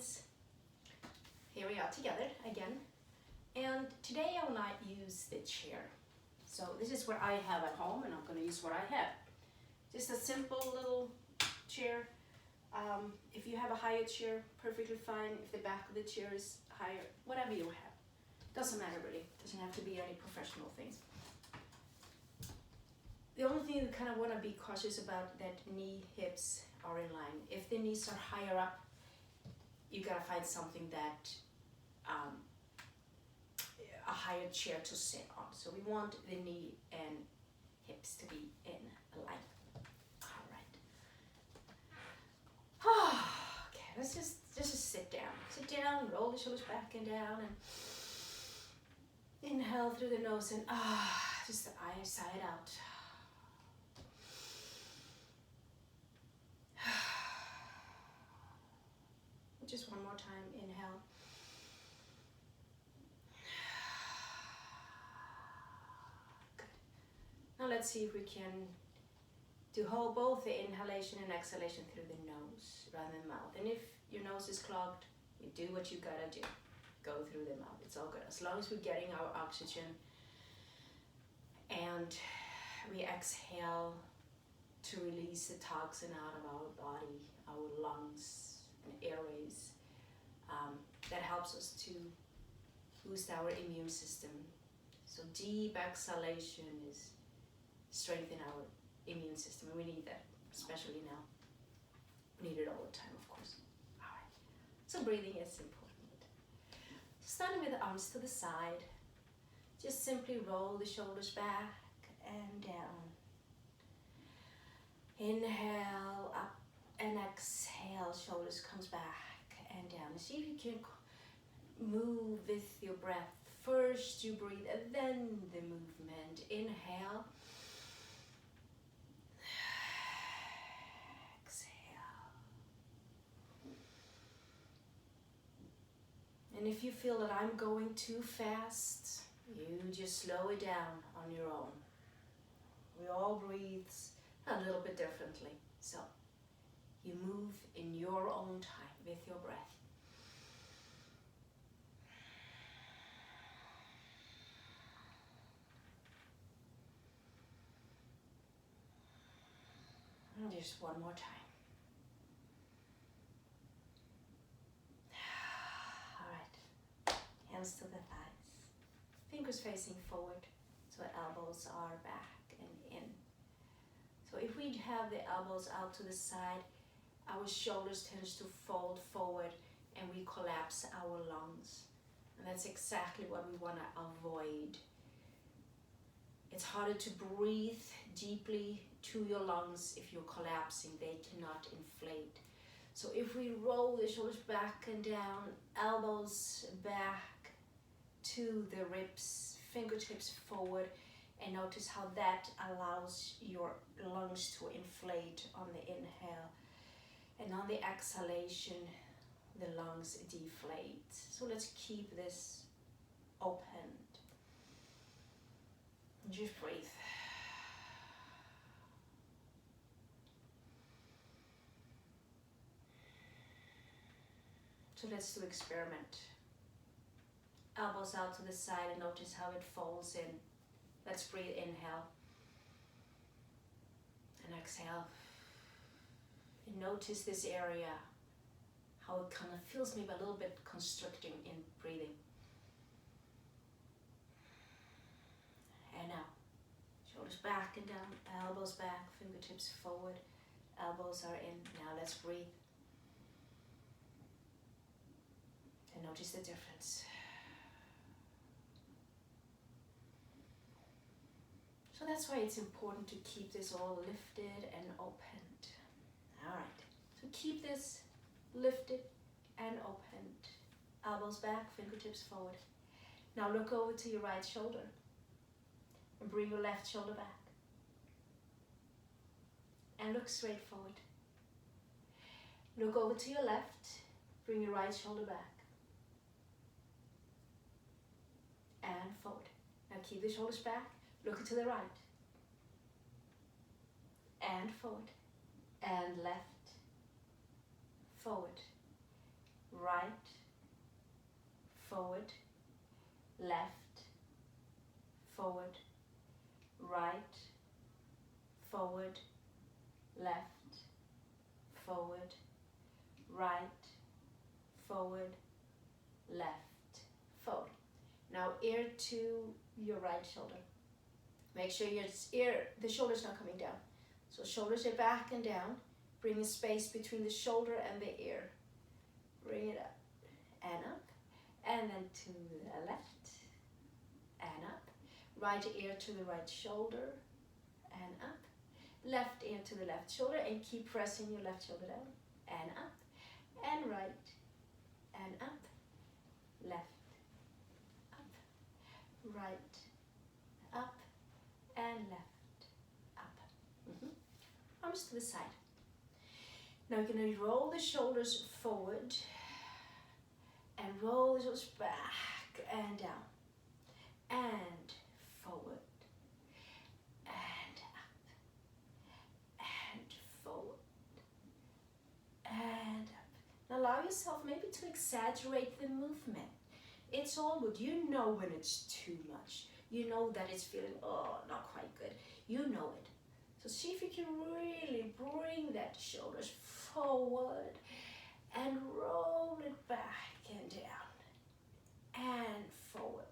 friends, here we are together again, and today I will not use the chair. So this is what I have at home, and I'm going to use what I have. Just a simple little chair. If you have a higher chair, perfectly fine. If the back of the chair is higher, whatever you have, doesn't matter really. Doesn't have to be any professional things. The only thing you kind of want to be cautious about, that knee, hips are in line. If the knees are higher up, you gotta find something that a higher chair to sit on. So we want the knee and hips to be in line. All right. Okay, let's just sit down. Sit down, roll the shoulders back and down, and inhale through the nose and just the eye side out. Just one more time, inhale. Good. Now let's see if we can do both the inhalation and exhalation through the nose rather than mouth. And if your nose is clogged, you do what you gotta do. Go through the mouth, it's all good. As long as we're getting our oxygen and we exhale to release the toxin out of our body, our lungs, and airways, that helps us to boost our immune system. So deep exhalation is strengthen our immune system, and we need that, especially now. We need it all the time, of course. All right. So breathing is important. Starting with the arms to the side, just simply roll the shoulders back and down. Inhale up and exhale, shoulders comes back and down. See if you can move with your breath. First you breathe and then the movement. Inhale. Exhale. And if you feel that I'm going too fast, you just slow it down on your own. We all breathe a little bit differently. So you move in your own time with your breath. And just one more time. All right. Hands to the thighs. Fingers facing forward, so elbows are back and in. So if we have the elbows out to the side, our shoulders tends to fold forward and we collapse our lungs. And that's exactly what we want to avoid. It's harder to breathe deeply to your lungs if you're collapsing. They cannot inflate. So if we roll the shoulders back and down, elbows back to the ribs, fingertips forward, and notice how that allows your lungs to inflate on the inhale. And on the exhalation, the lungs deflate. So let's keep this open. Just breathe. So let's do experiment. Elbows out to the side and notice how it folds in. Let's breathe, inhale. And exhale. And notice this area, how it kind of feels maybe a little bit constricting in breathing. And now, shoulders back and down, elbows back, fingertips forward, elbows are in. Now let's breathe. And notice the difference. So that's why it's important to keep this all lifted and opened. All right, so keep this lifted and opened. Elbows back, fingertips forward. Now look over to your right shoulder and bring your left shoulder back. And look straight forward. Look over to your left, bring your right shoulder back. And forward. Now keep the shoulders back. Look to the right, and forward, and left, forward, right, forward, left, forward, right, forward, left, forward, right, forward, left, forward. Now ear to your right shoulder. Make sure the shoulder's not coming down. So shoulders are back and down. Bring a space between the shoulder and the ear. Bring it up and up. And then to the left and up. Right ear to the right shoulder and up. Left ear to the left shoulder, and keep pressing your left shoulder down and up. And right and up. Left, up, right, up, and left, up. Arms to the side. Now you're going to roll the shoulders forward and roll the shoulders back and down and forward and up and forward and up. Now allow yourself maybe to exaggerate the movement. It's all good. You know when it's too much. You know that it's feeling, not quite good. You know it. So see if you can really bring that shoulders forward and roll it back and down and forward.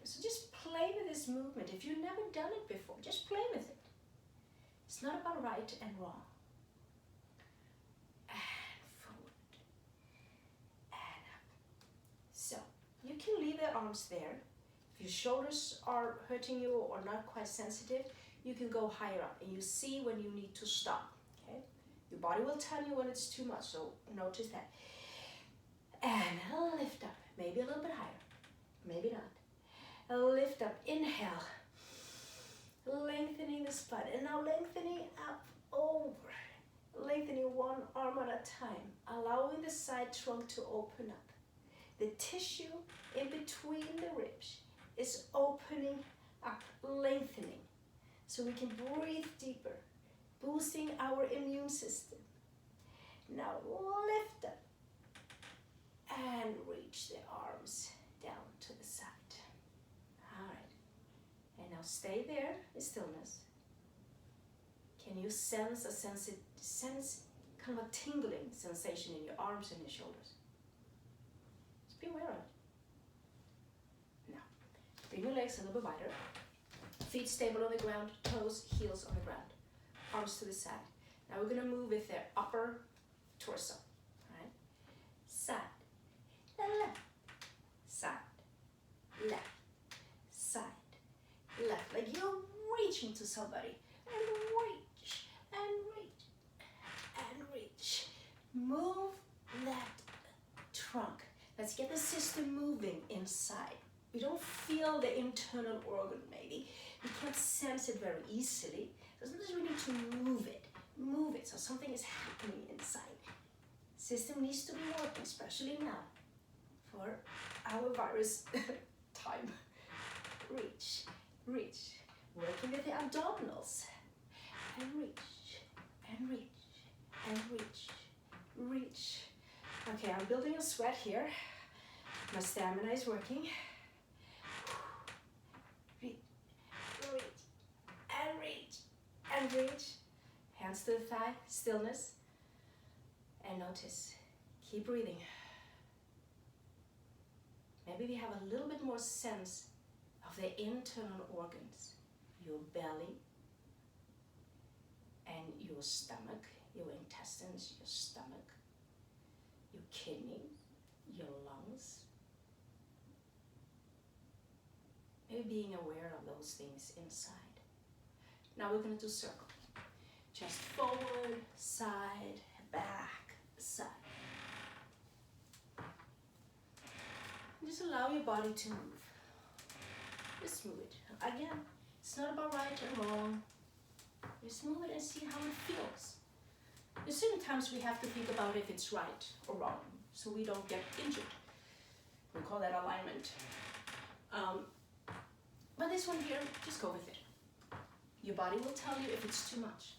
So just play with this movement. If you've never done it before, just play with it. It's not about right and wrong. You can leave the arms there. If your shoulders are hurting you or not quite sensitive, you can go higher up and you see when you need to stop. Okay? Your body will tell you when it's too much, so notice that. And lift up, maybe a little bit higher, maybe not. Lift up, inhale, lengthening the spine, and now lengthening up over, lengthening one arm at a time, allowing the side trunk to open up. The tissue in between the ribs is opening up, lengthening, so we can breathe deeper, boosting our immune system. Now lift up and reach the arms down to the side. All right, and now stay there in stillness. Can you sense kind of a tingling sensation in your arms and your shoulders? Be aware of it. Now, bring your legs a little bit wider. Feet stable on the ground, toes, heels on the ground. Arms to the side. Now we're going to move with the upper torso. Right? Side, left, side, left, side, left. Like you're reaching to somebody. And reach, and reach, and reach. Move that trunk. Let's get the system moving inside. We don't feel the internal organ maybe. We can't sense it very easily. So sometimes we need to move it so something is happening inside. System needs to be working, especially now for our virus time. Reach, reach. Working with the abdominals. And reach, and reach, and reach, reach. Okay, I'm building a sweat here. My stamina is working. Reach, reach, and reach, and reach. Hands to the thigh, stillness. And notice, keep breathing. Maybe we have a little bit more sense of the internal organs. Your belly and your stomach, your intestines, your stomach, your kidney, your lungs. Maybe being aware of those things inside. Now we're going to do circle. Chest forward, side, back, side. Just allow your body to move. Just move it. Again, it's not about right or wrong. Just move it and see how it feels. There's certain times we have to think about if it's right or wrong, so we don't get injured. We call that alignment. But this one here, just go with it. Your body will tell you if it's too much.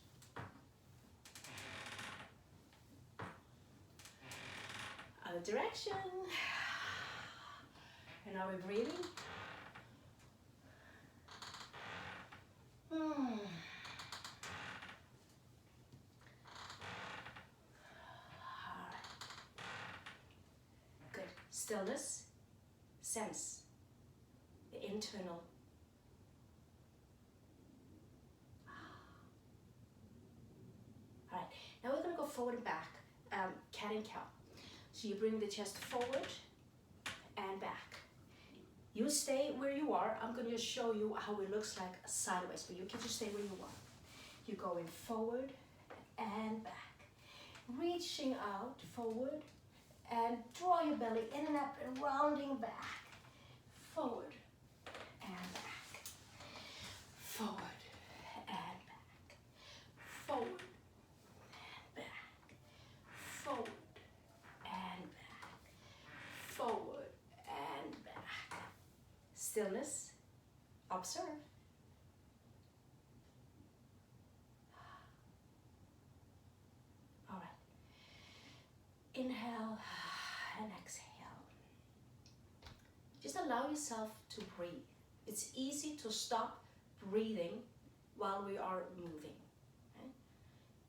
Other direction. And are we breathing? Alright. Good. Stillness. Sense the internal. Alright. Now we're going to go forward and back. Cat and cow. So you bring the chest forward and back. You stay where you are. I'm going to show you how it looks like sideways, but you can just stay where you are. You're going forward and back. Reaching out forward and draw your belly in and up and rounding back. Forward and back. Forward and back. Forward and back. Forward and back. Forward and back. Stillness. Observe. All right. Inhale and exhale. Just allow yourself to breathe. It's easy to stop breathing while we are moving. Okay?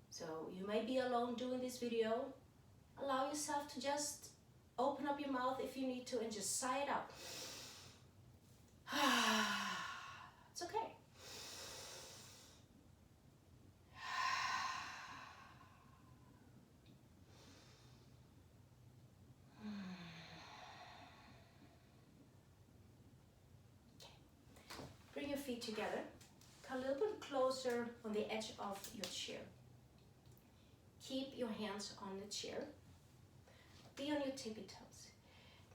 So you may be alone doing this video. Allow yourself to just open up your mouth if you need to and just sigh it out. It's okay. Bring your feet together. Come a little bit closer on the edge of your chair. Keep your hands on the chair. Be on your tippy toes.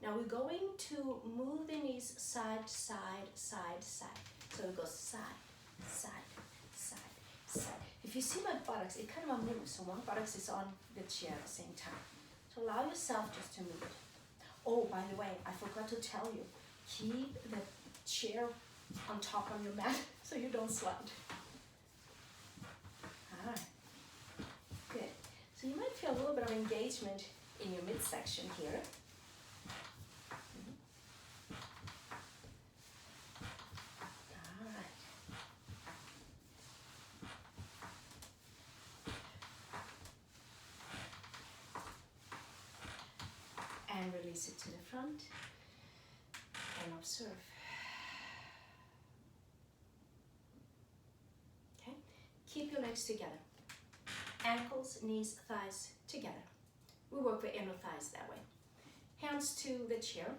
Now we're going to move the knees side, side, side, side. So it goes side, side, side, side. If you see my buttocks, it kind of moves. So one buttocks is on the chair at the same time. So allow yourself just to move it. Oh, by the way, I forgot to tell you, keep the chair on top of your mat so you don't slide. All right, good. So you might feel a little bit of engagement in your midsection here. All right. And release it to the front and observe. Keep your legs together. Ankles, knees, thighs together. We work with inner thighs that way. Hands to the chair.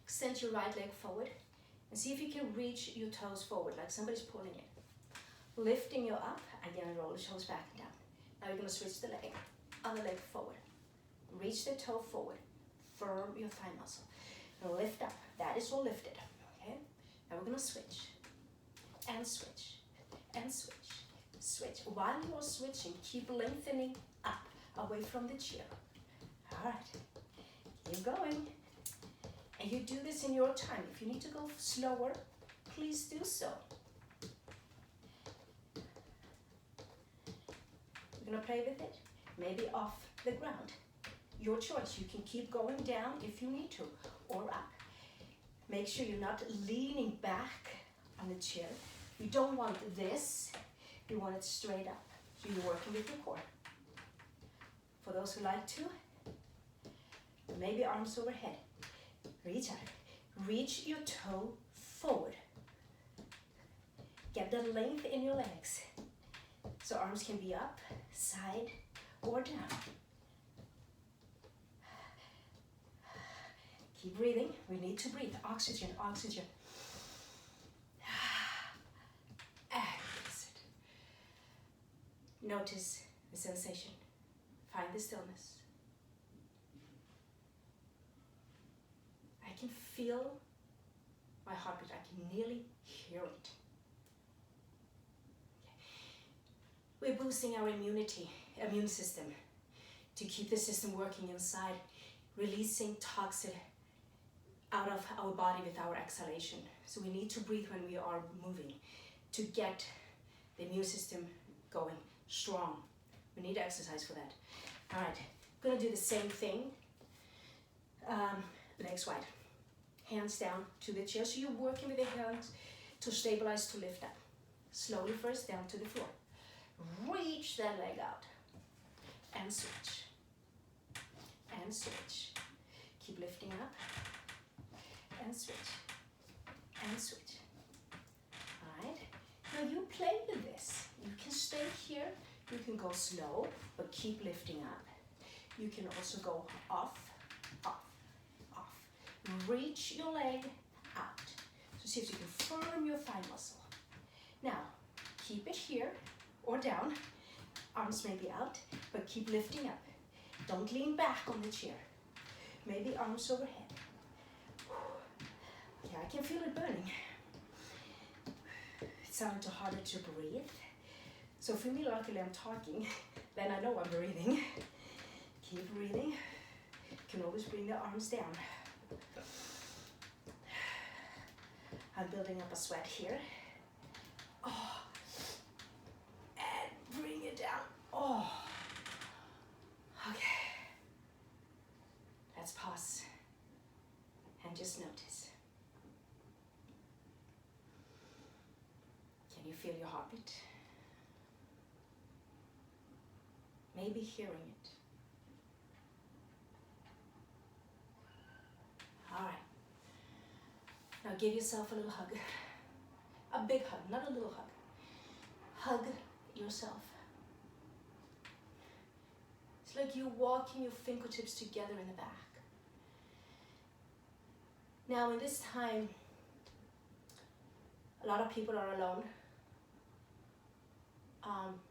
Extend your right leg forward and see if you can reach your toes forward like somebody's pulling it. Lifting you up, again roll the shoulders back and down. Now you're going to switch the leg. Other leg forward. Reach the toe forward. Firm your thigh muscle. Now lift up. That is all lifted. Okay? Now we're going to switch. And switch. And switch, switch. While you're switching, keep lengthening up, away from the chair. All right, keep going. And you do this in your time. If you need to go slower, please do so. We're gonna play with it, maybe off the ground. Your choice, you can keep going down if you need to, or up. Make sure you're not leaning back on the chair. You don't want this, you want it straight up. So you're working with your core. For those who like to, maybe arms overhead. Reach out, reach your toe forward. Get the length in your legs. So arms can be up, side, or down. Keep breathing, we need to breathe. Oxygen, oxygen. Notice the sensation. Find the stillness. I can feel my heartbeat. I can nearly hear it. Okay. We're boosting our immune system to keep the system working inside, releasing toxin out of our body with our exhalation. So we need to breathe when we are moving to get the immune system going strong. We need exercise for that. All right, I'm gonna do the same thing Legs wide. Hands down to the chair. So you're working with the hands to stabilize, to lift up. Slowly first down to the floor. Reach that leg out. And switch. And switch. Keep lifting up. And switch. And switch. Alright. Now you play with this. You can stay here. You can go slow, but keep lifting up. You can also go off, off, off. Reach your leg out. So see if you can firm your thigh muscle. Now, keep it here or down. Arms may be out, but keep lifting up. Don't lean back on the chair. Maybe arms overhead. Yeah, I can feel it burning. It sounds harder to breathe. So for me, luckily I'm talking, then I know I'm breathing. Keep breathing. You can always bring the arms down. I'm building up a sweat here. Oh. And bring it down. Oh. Okay. Let's pause and just notice. Can you feel your heartbeat? Maybe hearing it. All right. Now give yourself a little hug. A big hug, not a little hug. Hug yourself. It's like you're walking your fingertips together in the back. Now in this time, a lot of people are alone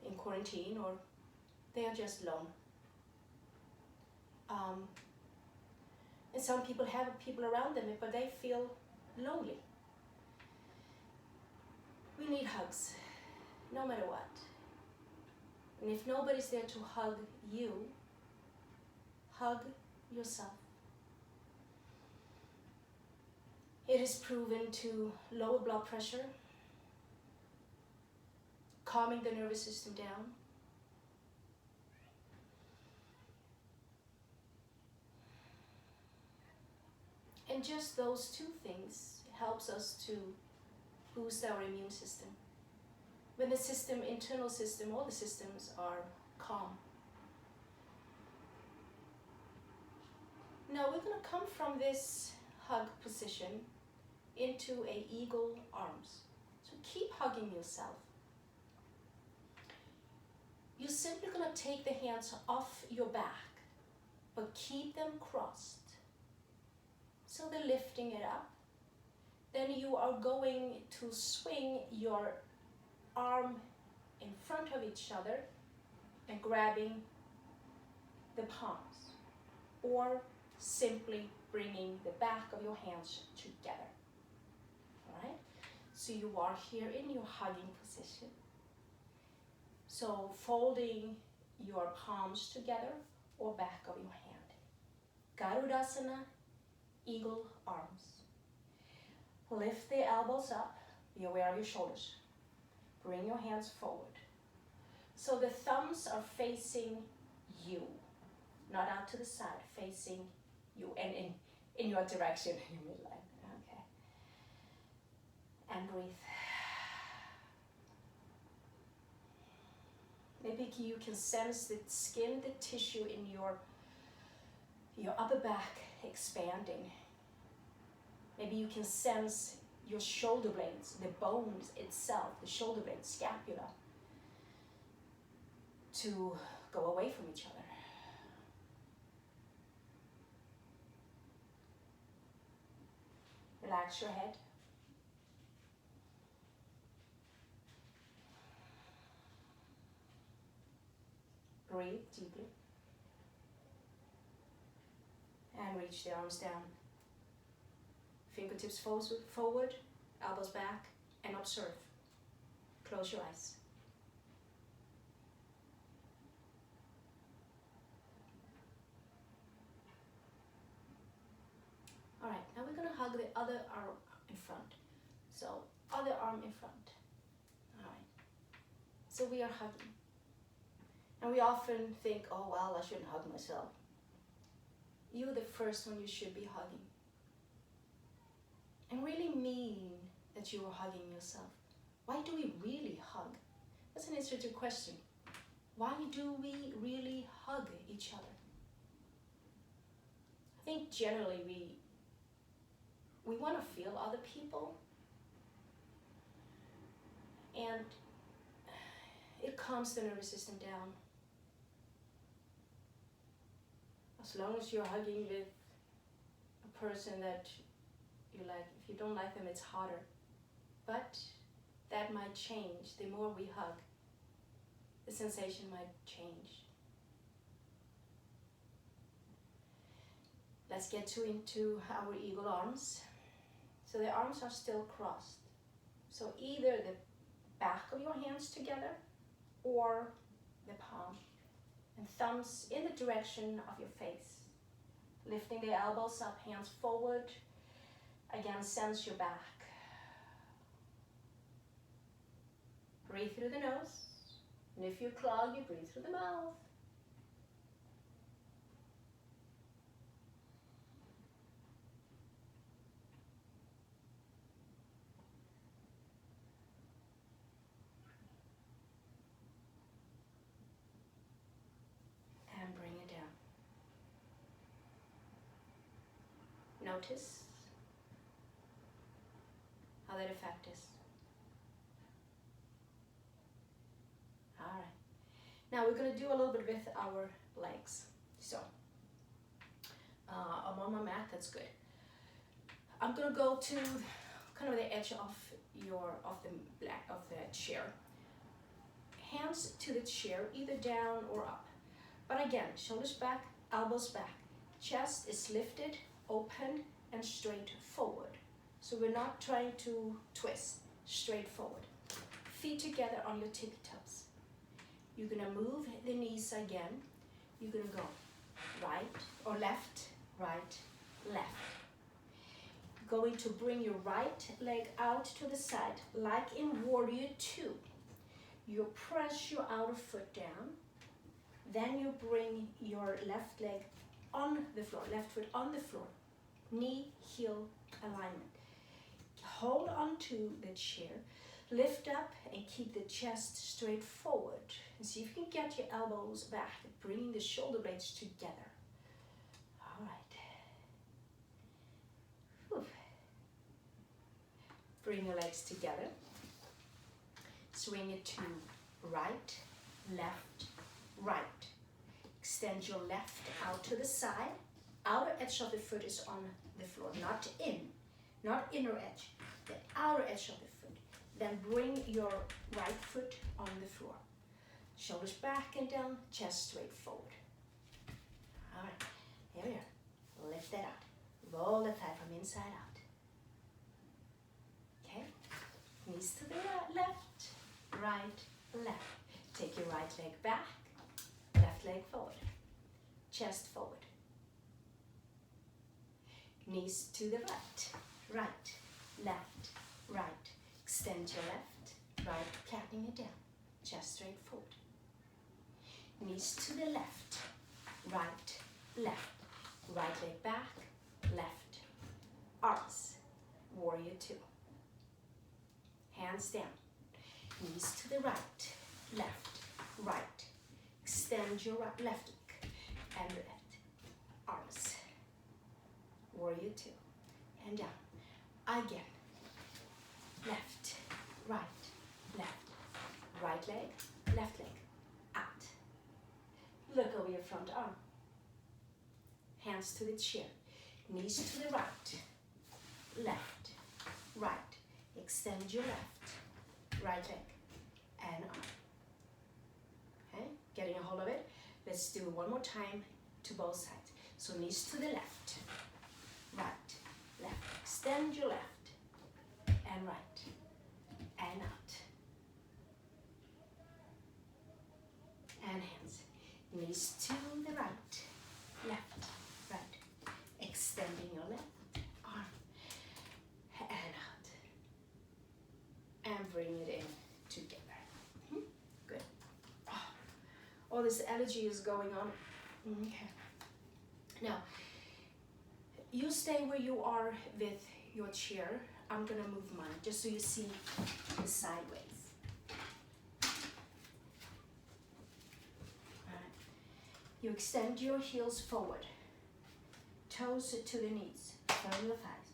in quarantine, or they are just alone. And some people have people around them, but they feel lonely. We need hugs, no matter what. And if nobody's there to hug you, hug yourself. It is proven to lower blood pressure, calming the nervous system down, and just those two things helps us to boost our immune system. When the system, internal system, all the systems are calm. Now we're going to come from this hug position into a eagle arms. So keep hugging yourself. You're simply going to take the hands off your back, but keep them crossed. So they're lifting it up. Then you are going to swing your arm in front of each other and grabbing the palms, or simply bringing the back of your hands together. All right? So you are here in your hugging position. So folding your palms together or back of your hand. Garudasana, eagle arms. Lift the elbows up. Be aware of your shoulders. Bring your hands forward. So the thumbs are facing you, not out to the side, facing you and in your direction, in your midline. Okay. And breathe. Maybe you can sense the skin, the tissue in your upper back expanding. Maybe you can sense your shoulder blades, the bones itself, the shoulder blades, scapula, to go away from each other. Relax your head. Breathe deeply. And reach the arms down. Fingertips forward, elbows back, and observe. Close your eyes. All right, now we're going to hug the other arm in front. So, other arm in front. All right. So we are hugging. And we often think, oh, well, I shouldn't hug myself. you're the first one you should be hugging. And really mean that you are hugging yourself. Why do we really hug? That's an interesting question. Why do we really hug each other? I think generally we want to feel other people, and it calms the nervous system down. As long as you're hugging with a person that you like, if you don't like them, it's harder. But that might change. The more we hug, the sensation might change. Let's get into our eagle arms. So the arms are still crossed. So either the back of your hands together or the palm, and thumbs in the direction of your face. Lifting the elbows up, hands forward. Again, sense your back. Breathe through the nose. And if you clog, you breathe through the mouth. And bring it down. Notice how that effect is. All right. Now we're going to do a little bit with our legs. So I'm on my mat. That's good. I'm going to go to kind of the edge of the chair. Hands to the chair, either down or up. But again, shoulders back, elbows back. Chest is lifted, open, and straight forward. So we're not trying to twist, straight forward. Feet together on your tippy toes. You're gonna move the knees again. You're gonna go right or left, right, left. Going to bring your right leg out to the side, like in Warrior 2. You press your outer foot down. Then you bring your left leg on the floor, left foot on the floor. Knee, heel alignment. Hold on to the chair. Lift up and keep the chest straight forward. And see if you can get your elbows back, bringing the shoulder blades together. All right. Whew. Bring your legs together. Swing it to right, left, right. Extend your left out to the side. Outer edge of the foot is on the floor, not inner edge. The outer edge of the foot. Then bring your right foot on the floor. Shoulders back and down, chest straight forward. All right, here we are. Lift that out. Roll the thigh from inside out. Okay, knees to the left, right, left. Take your right leg back, left leg forward. Chest forward. Knees to the right, right, left, right. Extend your left, right, flattening it down. Chest straight forward. Knees to the left, right, left. Right leg back, left. Arms, Warrior 2. Hands down. Knees to the right, left, right. Extend your left leg and left. Arms, Warrior 2. And down. Again. Left, right, left. Right leg, left leg. Out. Look over your front arm. Hands to the chair. Knees to the right, left, right. Extend your left, right leg, and arm. Okay, getting a hold of it. Let's do it one more time to both sides. So knees to the left, right, left. Extend your left, and right, and out. And hands. Knees to the right, left, right. Extending your left arm, and out. And bring it in together. Good. All this energy is going on. Okay. Now, you stay where you are with your chair. I'm gonna move mine just so you see the sideways. All right. You extend your heels forward, toes to the knees, firm the thighs,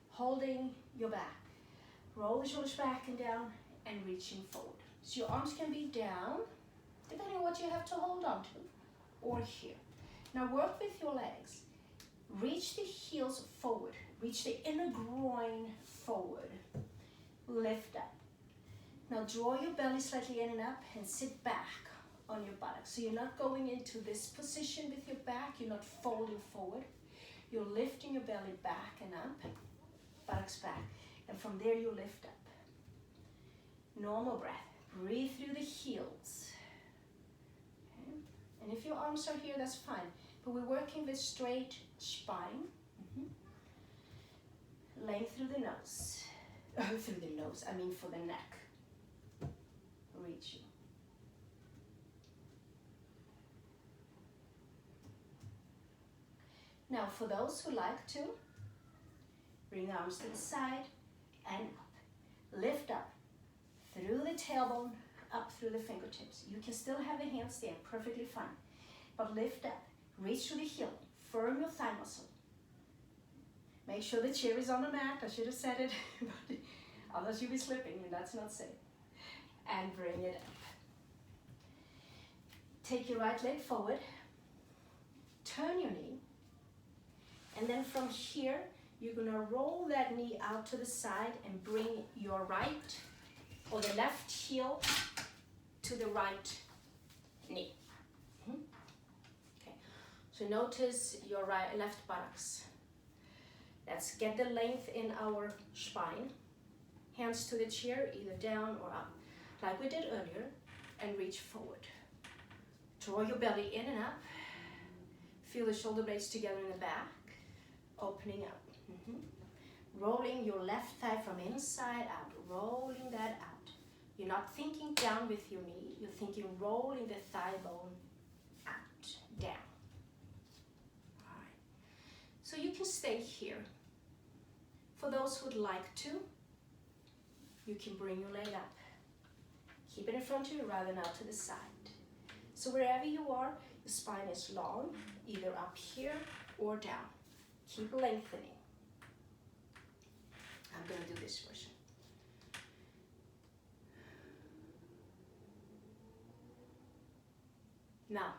holding your back. Roll the shoulders back and down and reaching forward. So your arms can be down, depending on what you have to hold on to, or here. Now work with your legs. Reach the heels forward. Reach the inner groin forward. Lift up. Now draw your belly slightly in and up and sit back on your buttocks. So you're not going into this position with your back. You're not folding forward. You're lifting your belly back and up. Buttocks back. And from there you lift up. Normal breath. Breathe through the heels. Okay. And if your arms are here, that's fine. But we're working with straight spine. Length through the nose. Through the nose, I mean for the neck. Reaching. Now for those who like to, bring the arms to the side and up. Lift up through the tailbone, up through the fingertips. You can still have the hands there, perfectly fine. But lift up, reach through the heel, firm your thigh muscle. Make sure the chair is on the mat. I should have said it, but otherwise you'll be slipping and that's not safe. And bring it up. Take your right leg forward, turn your knee, and then from here, you're gonna roll that knee out to the side and bring your right or the left heel to the right knee. Okay, so notice your left buttocks. Let's get the length in our spine. Hands to the chair, either down or up, like we did earlier, and reach forward. Draw your belly in and up. Feel the shoulder blades together in the back, opening up. Rolling your left thigh from inside out, rolling that out. You're not thinking down with your knee, you're thinking rolling the thigh bone out, down. All right. So you can stay here. For those who would like to, you can bring your leg up. Keep it in front of you rather than out to the side. So wherever you are, the spine is long, either up here or down. Keep lengthening. I'm going to do this version. Now,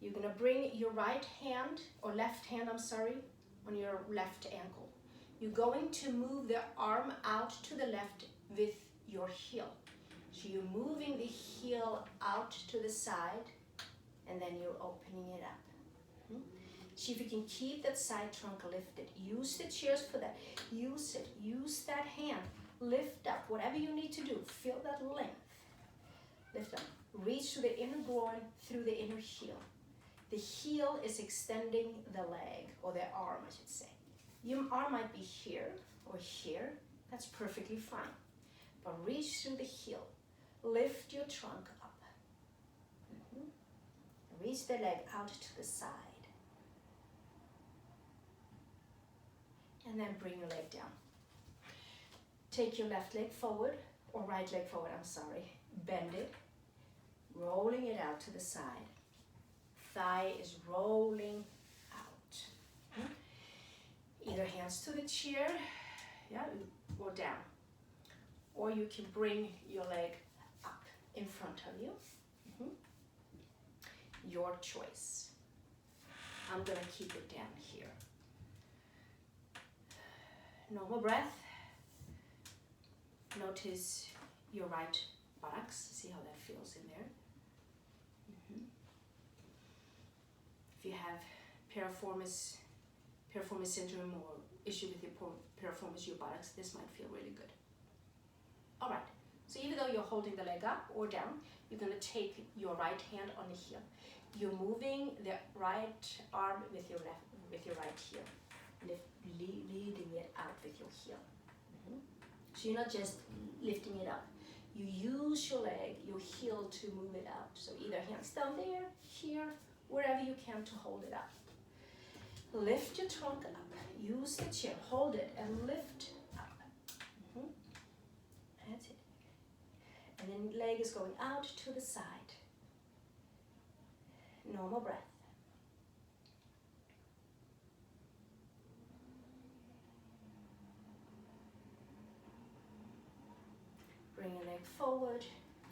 you're going to bring your right hand, or left hand, I'm sorry, on your left ankle. You're going to move the arm out to the left with your heel. So you're moving the heel out to the side, and then you're opening it up. See if you can keep that side trunk lifted. Use the chairs for that. Use it. Use that hand. Lift up. Whatever you need to do. Feel that length. Lift up. Reach to the inner groin through the inner heel. The heel is extending the leg, or the arm, I should say. Your arm might be here or here. That's perfectly fine. But reach through the heel. Lift your trunk up. Reach the leg out to the side. And then bring your leg down. Take your left leg forward, or right leg forward, I'm sorry. Bend it, rolling it out to the side. Thigh is rolling out. Either hands to the chair, or down. Or you can bring your leg up in front of you. Your choice. I'm gonna keep it down here. Normal breath. Notice your right buttocks. See how that feels in there. If you have piriformis syndrome or issue with your piriformis, your buttocks, this might feel really good. All right. So even though you're holding the leg up or down, you're going to take your right hand on the heel. You're moving the right arm with your right heel, leading it out with your heel. So you're not just lifting it up. You use your leg, your heel to move it out. So either hands down there, here, wherever you can to hold it up. Lift your trunk up. Use the chair. Hold it and lift up. That's it. And then leg is going out to the side. Normal breath. Bring your leg forward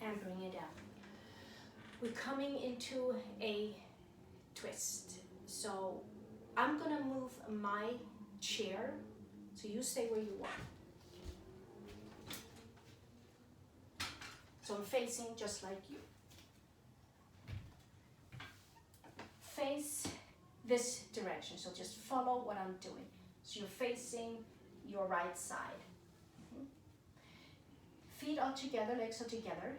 and bring it down. We're coming into a twist. So I'm gonna move my chair, so you stay where you are. So I'm facing just like you. Face this direction, so just follow what I'm doing. So you're facing your right side. Feet are together, legs are together.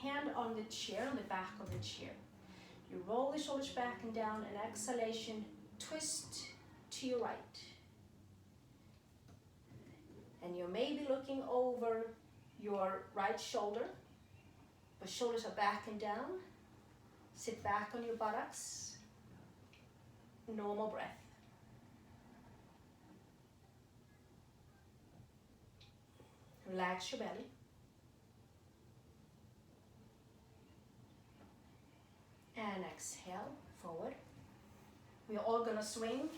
Hand on the chair, on the back of the chair. You roll the shoulders back and down, and exhalation, twist to your right. And you may be looking over your right shoulder, but shoulders are back and down. Sit back on your buttocks. Normal breath. Relax your belly. And exhale, forward. We're all gonna swing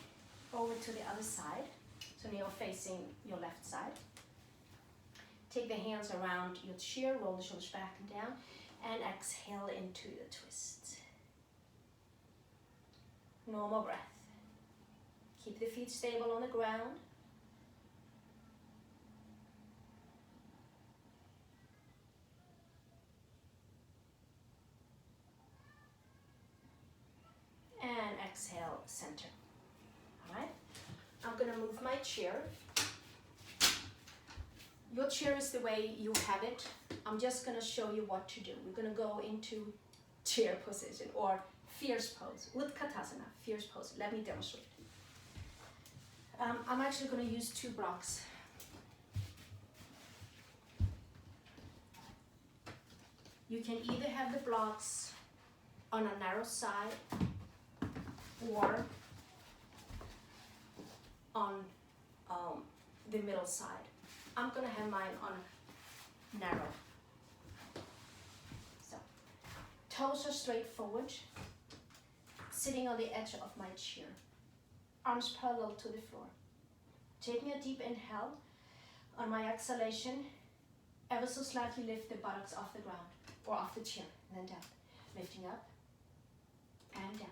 over to the other side. So now you're facing your left side. Take the hands around your chair, roll the shoulders back and down, and exhale into the twist. Normal breath. Keep the feet stable on the ground. And exhale, center. All right? I'm gonna move my chair. Your chair is the way you have it. I'm just gonna show you what to do. We're gonna go into chair position or fierce pose, Utkatasana, fierce pose. Let me demonstrate. I'm actually gonna use 2 blocks. You can either have the blocks on a narrow side or on the middle side. I'm gonna have mine on narrow. So, toes are straight forward, sitting on the edge of my chair. Arms parallel to the floor. Taking a deep inhale. On my exhalation, ever so slightly lift the buttocks off the ground or off the chair, and then down. Lifting up and down.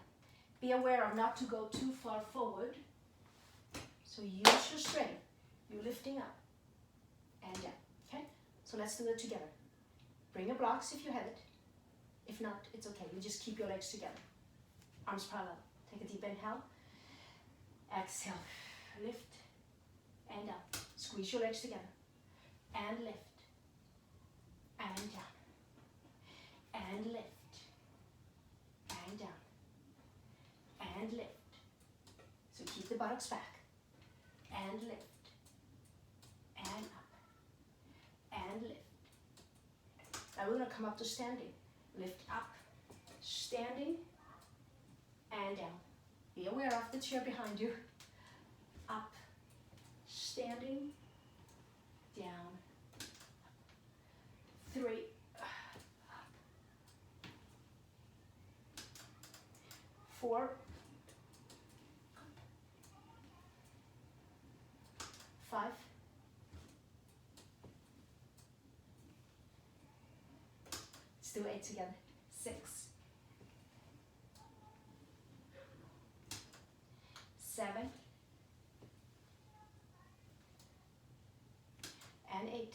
Be aware of not to go too far forward. So use your strength. You're lifting up and down. Okay? So let's do it together. Bring your blocks if you have it. If not, it's okay. You just keep your legs together. Arms parallel. Take a deep inhale. Exhale. Lift and down. Squeeze your legs together. And lift. And down. And lift. And down. And lift. So keep the buttocks back. And lift. And up. And lift. Now we're going to come up to standing. Lift up. Standing. And down. Be aware of the chair behind you. Up. Standing. Down. 3. Up. 4. 5. Let's do 8 together. 6. 7. And 8.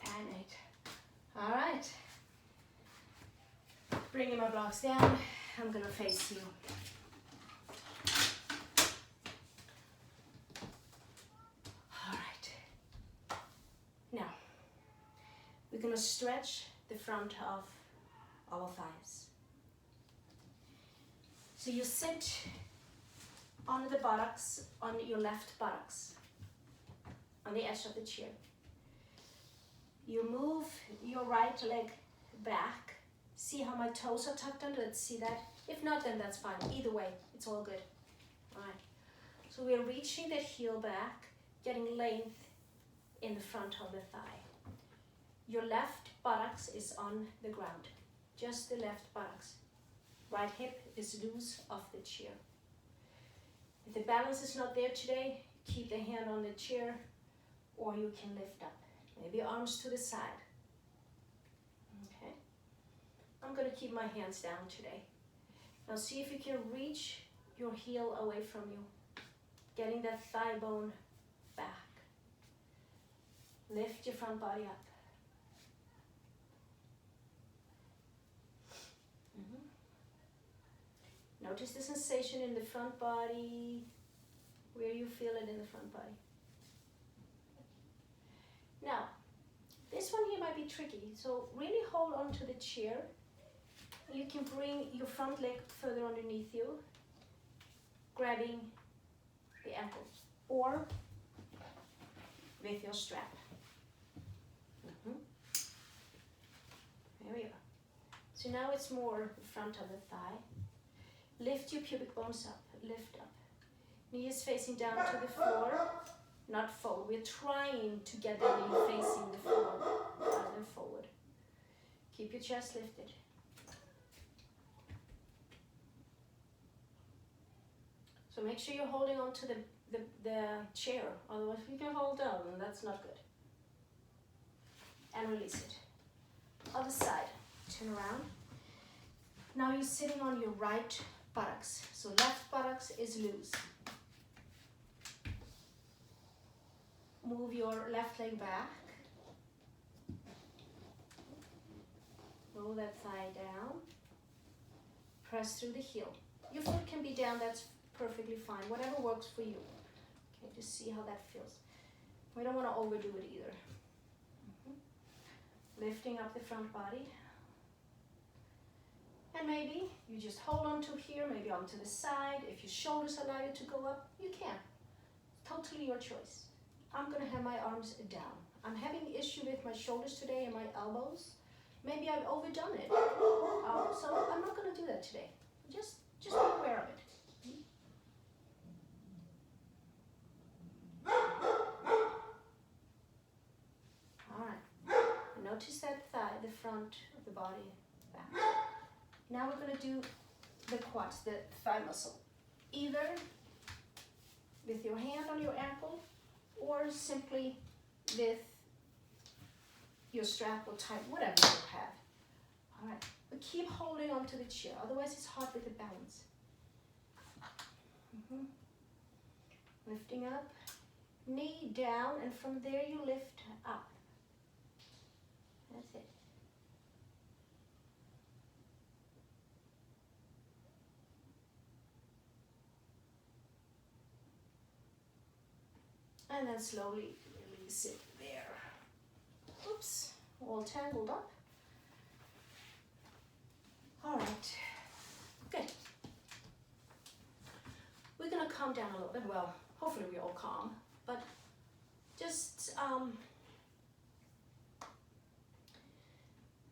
And 8. All right. Bringing my blocks down. I'm gonna face you. All right. Now, we're gonna stretch the front of our thighs. So you sit on the buttocks, on your left buttocks, on the edge of the chair. You move your right leg back See how my toes are tucked under? Let's see that. If not, then that's fine. Either way, it's all good. All right. So we're reaching the heel back, getting length in the front of the thigh. Your left buttocks is on the ground. Just the left buttocks. Right hip is loose off the chair. If the balance is not there today, keep the hand on the chair, or you can lift up. Maybe arms to the side. Okay. I'm going to keep my hands down today. Now see if you can reach your heel away from you. Getting that thigh bone back. Lift your front body up. Notice the sensation in the front body, where you feel it in the front body. Now, this one here might be tricky, so really hold on to the chair. You can bring your front leg further underneath you, grabbing the ankle, or with your strap. There we are. So now it's more the front of the thigh. Lift your pubic bones up, lift up. Knee is facing down to the floor, not forward. We're trying to get the knee facing the floor rather than forward. Keep your chest lifted. So make sure you're holding on to the chair, otherwise you can hold down and that's not good. And release it. Other side, turn around. Now you're sitting on your right buttocks. So left buttocks is loose. Move your left leg back. Roll that thigh down. Press through the heel. Your foot can be down, that's perfectly fine. Whatever works for you. Okay, just see how that feels. We don't want to overdo it either. Lifting up the front body. And maybe you just hold on to here, maybe onto the side. If your shoulders allow you to go up, you can. Totally your choice. I'm gonna have my arms down. I'm having an issue with my shoulders today and my elbows. Maybe I've overdone it. So I'm not gonna do that today. Just be aware of it. All right. Notice that thigh, the front of the body, back. Now we're going to do the quads, the thigh muscle. Either with your hand on your ankle or simply with your strap or tie, whatever you have. All right, but keep holding on to the chair, otherwise it's hard with the balance. Lifting up, knee down, and from there you lift up. That's it. And then slowly release it there. Oops, all tangled up. All right, good. We're gonna calm down a little bit. Well, hopefully we're all calm, but just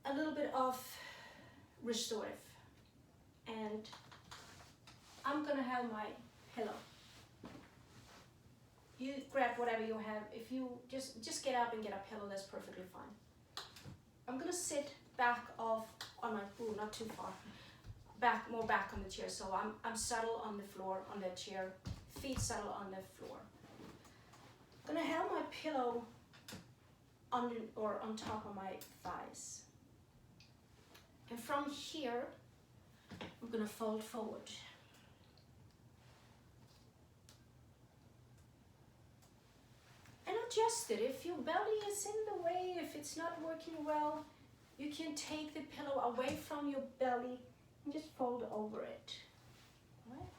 a little bit of restorative. And I'm gonna have my pillow. You grab whatever you have. If you just get up and get a pillow, that's perfectly fine. I'm gonna sit back off on my pool, not too far. More back on the chair. So I'm settled on the floor, on the chair, feet settled on the floor. I'm gonna have my pillow under or on top of my thighs. And from here, I'm gonna fold forward. And adjust it. If your belly is in the way, if it's not working well, you can take the pillow away from your belly and just fold over it. All right?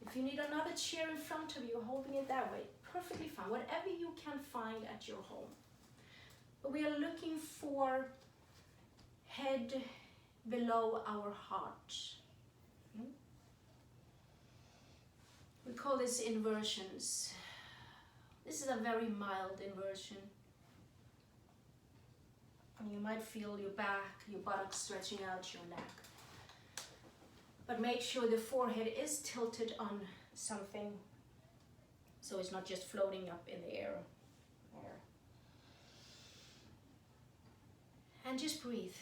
If you need another chair in front of you, holding it that way, perfectly fine. Whatever you can find at your home. But we are looking for head below our heart. We call this inversions. This is a very mild inversion. And you might feel your back, your buttocks stretching out your neck. But make sure the forehead is tilted on something, so it's not just floating up in the air. There. And just breathe.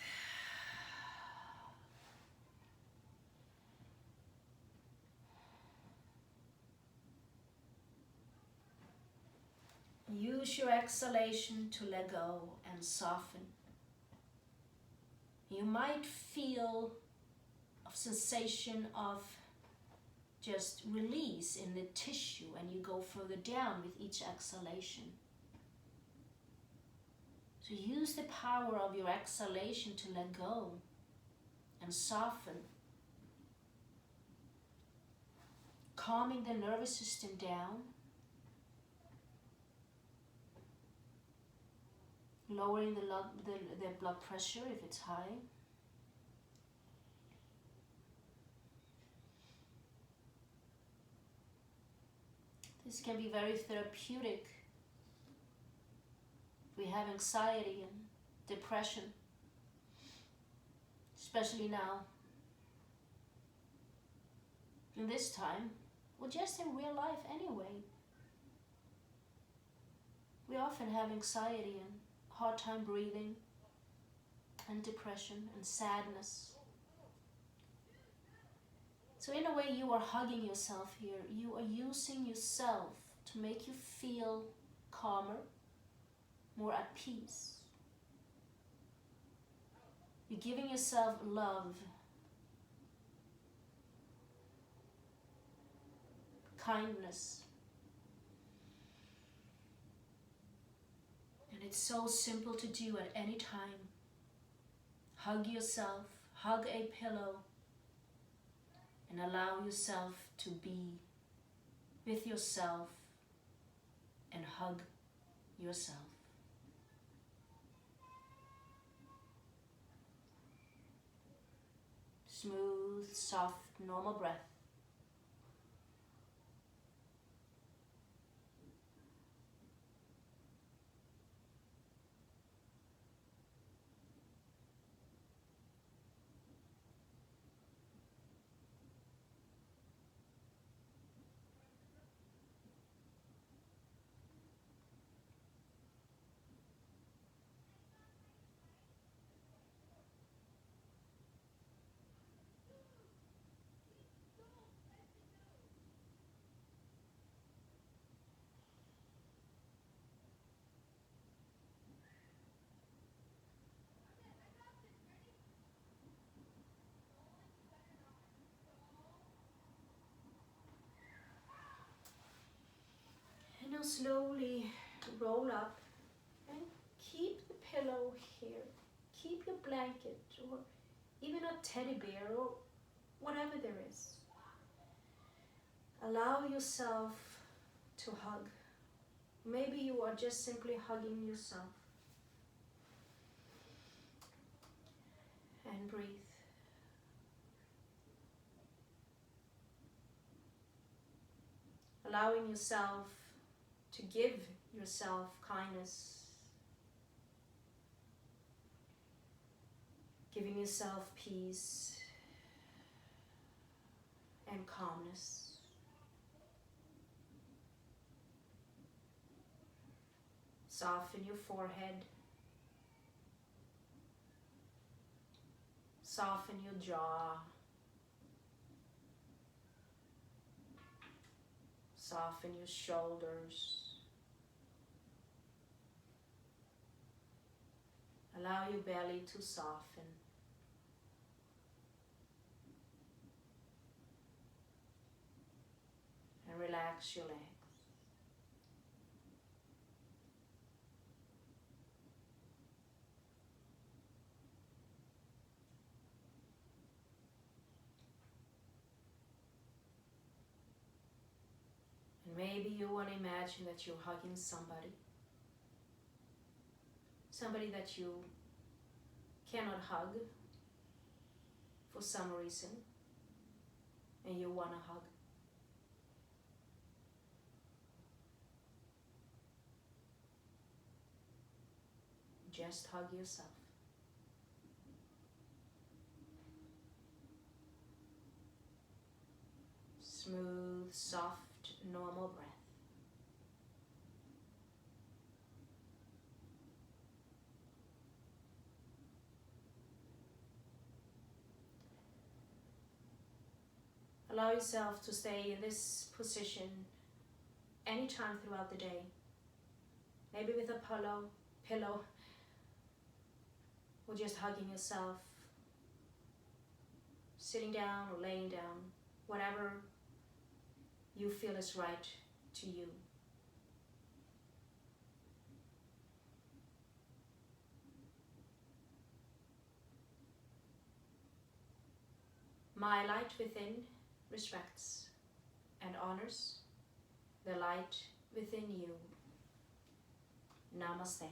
Use your exhalation to let go and soften. You might feel a sensation of just release in the tissue, and you go further down with each exhalation. So use the power of your exhalation to let go and soften, calming the nervous system down, lowering the blood pressure if it's high. This can be very therapeutic. We have anxiety and depression, especially now, in this time, or just in real life anyway. We often have anxiety and hard time breathing and depression and sadness. So in a way, you are hugging yourself here. You are using yourself to make you feel calmer, more at peace. You're giving yourself love, kindness. And it's so simple to do at any time. Hug yourself, hug a pillow, and allow yourself to be with yourself and hug yourself. Smooth, soft, normal breath. And now slowly roll up and keep the pillow here. Keep your blanket or even a teddy bear or whatever there is. Allow yourself to hug. Maybe you are just simply hugging yourself. And breathe. Allowing yourself to give yourself kindness. Giving yourself peace and calmness. Soften your forehead. Soften your jaw. Soften your shoulders. Allow your belly to soften. And relax your legs. And maybe you want to imagine that you're hugging somebody. Somebody that you cannot hug for some reason, and you want to hug. Just hug yourself. Allow yourself to stay in this position anytime throughout the day. Maybe with a pillow, or just hugging yourself, sitting down or laying down, whatever you feel is right to you. My light within respects and honors the light within you. Namaste.